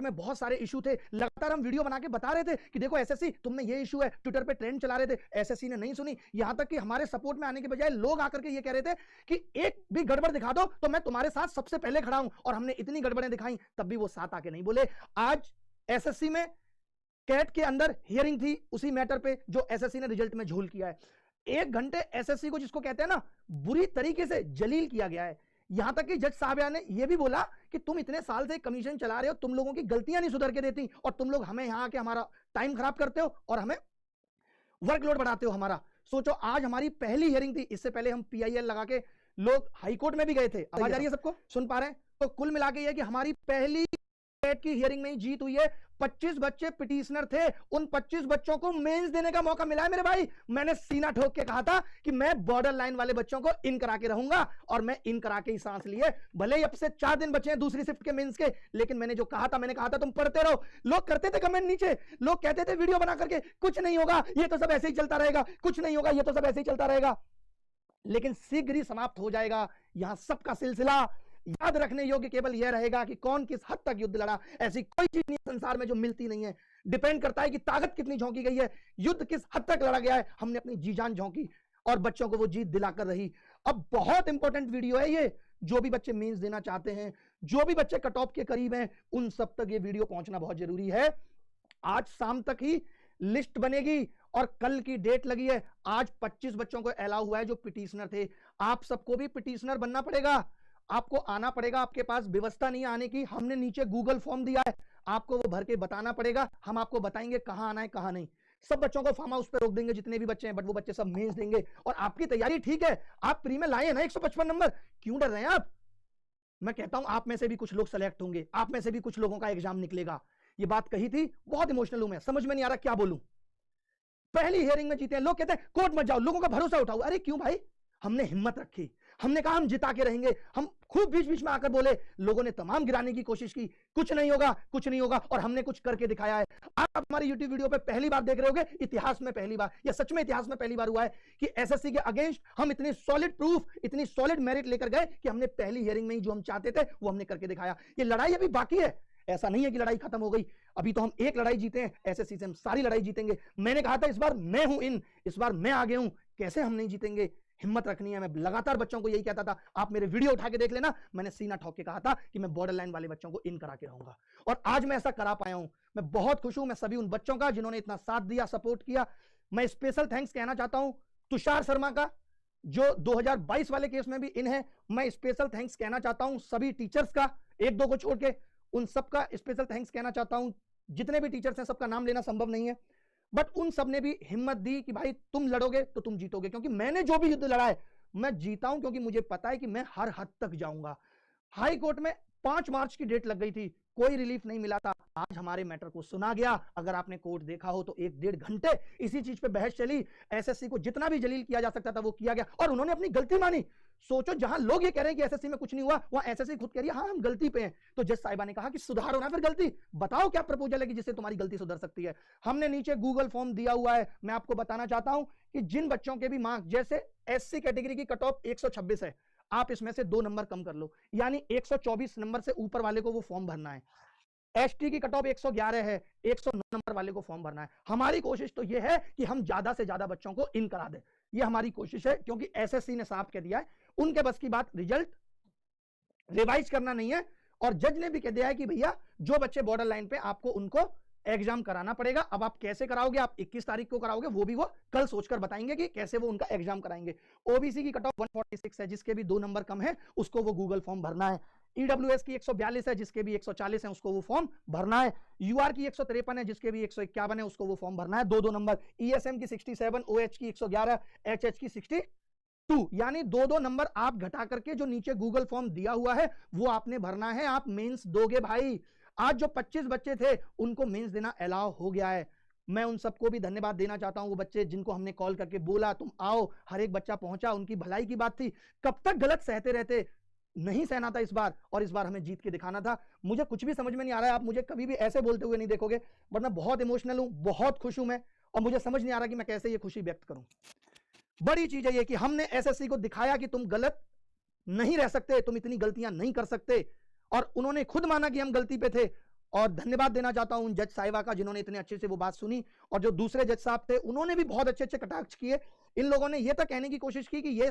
में बहुत सारे इशू थे, लगातार हम वीडियो बना के बता रहे थे कि देखो एसएससी तुम में ये इशू है, ट्विटर पे ट्रेंड चला रहे थे, एसएससी ने नहीं सुनी। यहां तक कि हमारे सपोर्ट में आने के बजाय लोग आकर के ये कह रहे थे कि एक भी गड़बड़ दिखा दो तो मैं तुम्हारे साथ सबसे पहले खड़ा हूं, और हमने इतनी गड़बड़ें दिखाई तब भी वो साथ आके नहीं बोले। आज एसएससी में कैट के अंदर हियरिंग थी उसी मैटर पे जो एसएससी ने रिजल्ट में झोल किया है। 1 घंटे एसएससी को, जिसको कहते हैं ना, बुरी तरीके से जलील किया गया है। यहां तक कि जज साहब ने यह भी बोला कि तुम इतने साल से कमीशन चला रहे हो, तुम लोगों की गलतियां नहीं सुधर के देती, और तुम लोग हमें यहां आके हमारा टाइम खराब करते हो और हमें वर्कलोड बढ़ाते हो हमारा। सोचो आज हमारी पहली हियरिंग थी, इससे पहले हम पीआईएल लगा के लोग हाईकोर्ट में भी गए थे। आवाज आ रही है सबको, सुन पा रहे हैं? तो कुल मिला के यह कि हमारी पहली कैट की हियरिंग में ही जीत हुई है। 25 बच्चे पिटीशनर थे, उन 25 बच्चों को मेंस देने का मौका मिला है मेरे भाई। मैंने सीना ठोक के कहा था कि मैं बॉर्डर लाइन वाले बच्चों को इन करा के रहूंगा, और मैं इन करा के ही सांस लिए। भले ही अब से 4 दिन बचे हैं दूसरी शिफ्ट के मेंस के, लेकिन मैंने जो कहा था, मैंने कहा था तुम पढ़ते रहो। लोग करते थे कमेंट नीचे, लोग कहते थे वीडियो बना करके कुछ नहीं होगा, ये तो सब ऐसे ही चलता रहेगा, कुछ नहीं होगा, ये तो सब ऐसे ही चलता रहेगा। लेकिन शीघ्र ही समाप्त हो जाएगा यहां सबका सिलसिला। याद रखने योग्य केवल यह रहेगा कि कौन किस हद तक युद्ध लड़ा। ऐसी कोई चीज नहीं संसार में जो मिलती नहीं है। डिपेंड करता है कि ताकत कितनी झोंकी गई है, युद्ध किस हद तक लड़ा गया है। हमने अपनी जी जान झोंकी और बच्चों को वो जीत दिलाकर रही। अब बहुत इंपॉर्टेंट वीडियो है ये, जो भी बच्चे मेंस देना चाहते हैं, जो भी बच्चे कट ऑफ के करीब हैं, उन सब तक ये वीडियो पहुंचना बहुत जरूरी है। आज शाम तक ही लिस्ट बनेगी और कल की डेट लगी है। आज 25 बच्चों को अलाउ हुआ है जो पिटीशनर थे। आप सबको भी पिटीशनर बनना पड़ेगा, आपको आना पड़ेगा। आपके पास व्यवस्था नहीं आने की, हमने नीचे गूगल फॉर्म दिया है, आपको वो भर के बताना पड़ेगा। हम आपको बताएंगे कहां आना है कहां नहीं। सब बच्चों को फार्म हाउस पे रोक देंगे जितने भी बच्चे हैं, बट वो बच्चे सब मेंस देंगे। और आपकी तैयारी ठीक है, आप प्री में लाए ना 155 नंबर, क्यों डर रहे हैं आप? मैं कहता हूं आप में से भी कुछ लोग सेलेक्ट होंगे, आप में से भी कुछ लोगों का एग्जाम निकलेगा। ये बात कही थी, बहुत इमोशनल हूं मैं, समझ में नहीं आ रहा क्या बोलूं। पहली हियरिंग में जीते हैं, लोग कहते हैं कोर्ट मत जाओ, लोगों का भरोसा उठाओ। अरे क्यों भाई, हमने हिम्मत रखी, हमने कहा हम जिता के रहेंगे। हम खूब बीच बीच में आकर बोले, लोगों ने तमाम गिराने की कोशिश की, कुछ नहीं होगा, कुछ नहीं होगा, और हमने कुछ करके दिखाया है। आप हमारे YouTube वीडियो पे पहली बार देख रहे होंगे, इतिहास में पहली बार, या सच में इतिहास में पहली बार हुआ है कि एसएससी के अगेंस्ट हम इतनी सॉलिड प्रूफ, इतनी सॉलिड मेरिट लेकर गए कि हमने पहली हियरिंग में ही जो हम चाहते थे वो हमने करके दिखाया। ये लड़ाई अभी बाकी है, ऐसा नहीं है कि लड़ाई खत्म हो गई। अभी तो हम एक लड़ाई जीते हैं, एसएससी से हम सारी लड़ाई जीतेंगे। मैंने कहा था इस बार मैं हूं इन, इस बार मैं आगे हूं, कैसे हम नहीं जीतेंगे। हिम्मत रखनी है। मैं लगातार बच्चों को यही कहता था, आप मेरे वीडियो उठा के देख लेना, मैंने सीना ठोक के कहा था कि मैं बॉर्डर लाइन वाले बच्चों को इन करा के रहूंगा, और आज मैं ऐसा करा पाया हूं। मैं बहुत खुश हूं, मैं सभी उन बच्चों का जिन्होंने इतना साथ दिया, सपोर्ट किया। मैं स्पेशल थैंक्स कहना चाहता हूं तुषार शर्मा का, जो 2022 वाले केस में भी इन है। मैं स्पेशल थैंक्स कहना चाहता हूं सभी टीचर्स का, 1-2 को छोड़ के उन सबका स्पेशल थैंक्स कहना चाहता हूं। जितने भी टीचर्स हैं सबका नाम लेना संभव नहीं है, बट उन सब ने भी हिम्मत दी कि भाई तुम लड़ोगे तो तुम जीतोगे। क्योंकि मैंने जो भी युद्ध लड़ा है मैं जीता हूं, क्योंकि मुझे पता है कि मैं हर हद तक जाऊंगा। हाई कोर्ट में 5 मार्च की डेट लग गई थी, कोई रिलीफ नहीं मिला था। आज हमारे मैटर को सुना गया। अगर आपने कोर्ट देखा हो तो 1-1.5 घंटे इसी चीज पे बहस चली। एसएससी को जितना भी जलील किया जा सकता था वो किया गया, और उन्होंने अपनी गलती मानी। सोचो, जहां लोग ये कह रहे हैं कि एसएससी में कुछ नहीं हुआ, वहां एसएससी खुद कह रही है हाँ हम गलती पे हैं। तो जज साहिबा ने कहा कि सुधारो ना फिर गलती, बताओ क्या प्रपोजल है कि जिससे तुम्हारी गलती सुधर सकती है। हमने नीचे गूगल फॉर्म दिया हुआ है। मैं आपको बताना चाहता हूं कि जिन बच्चों के भी मार्क्स, जैसे एससी कैटेगरी की कट ऑफ 126 है, आप इसमें से 2 नंबर कम कर लो, यानी 124 नंबर से ऊपर वाले को वो फॉर्म भरना है। एसटी की कट ऑफ 111 है, 109 नंबर वाले को फॉर्म भरना है। हमारी कोशिश तो यह है कि हम ज्यादा से ज्यादा बच्चों को इन करा दें, यह हमारी कोशिश है। क्योंकि एसएससी ने साफ कह दिया है उनके बस की बात रिजल्ट रिवाइज करना नहीं है, और जज ने भी कह दिया है कि भैया जो बच्चे बॉर्डर लाइन पे, आपको उनको एग्जाम कराना पड़ेगा। अब आप कैसे कराओगे, आप 21 तारीख को कराओगे, वो भी वो कल सोचकर बताएंगे कि कैसे वो उनका एग्जाम कराएंगे। ओबीसी की कट ऑफ 146 है, जिसके भी 2 नंबर कम है उसको वो गूगल फॉर्म भरना है। ईडब्ल्यूएस की 142 है, जिसके भी 140 है उसको वो फॉर्म भरना है। यूआर की 153 है, जिसके भी 151 है उसको वो फॉर्म भरना है, 2-2 नंबर। ईएसएम की 67, ओएच की 111, एचएच की 62, यानी 2-2 नंबर आप घटा करके जो नीचे गूगल फॉर्म दिया हुआ है वो आपने भरना है। आप मेंस दोगे भाई। आज जो 25 बच्चे थे उनको मेंस देना अलाउ हो गया है। मैं उन सबको भी धन्यवाद देना चाहता हूं, वो बच्चे जिनको हमने कॉल करके बोला तुम आओ, हर एक बच्चा पहुंचा, उनकी भलाई की बात थी। कब तक गलत सहते रहते, नहीं सहना था इस बार, और इस बार हमें जीत के दिखाना था। मुझे कुछ भी समझ में नहीं आ रहा है, आप मुझे कभी भी ऐसे बोलते हुए नहीं देखोगे, बट मैं बहुत इमोशनल हूं, बहुत खुश हूं मैं, और मुझे समझ नहीं आ रहा कि मैं कैसे ये खुशी व्यक्त करूं। बड़ी चीज है ये कि हमने एसएससी को दिखाया कि तुम गलत नहीं रह सकते, तुम इतनी गलतियां नहीं कर सकते, और उन्होंने खुद माना कि हम गलती पे थे। और धन्यवाद देना चाहता हूं उन जज साहिबा का जिन्होंने इतने अच्छे से वो बात सुनी, और जो दूसरे जज साहब थे उन्होंने भी बहुत अच्छे अच्छे कटाक्ष किए। इन लोगों ने ये तक कहने की कोशिश की कि ये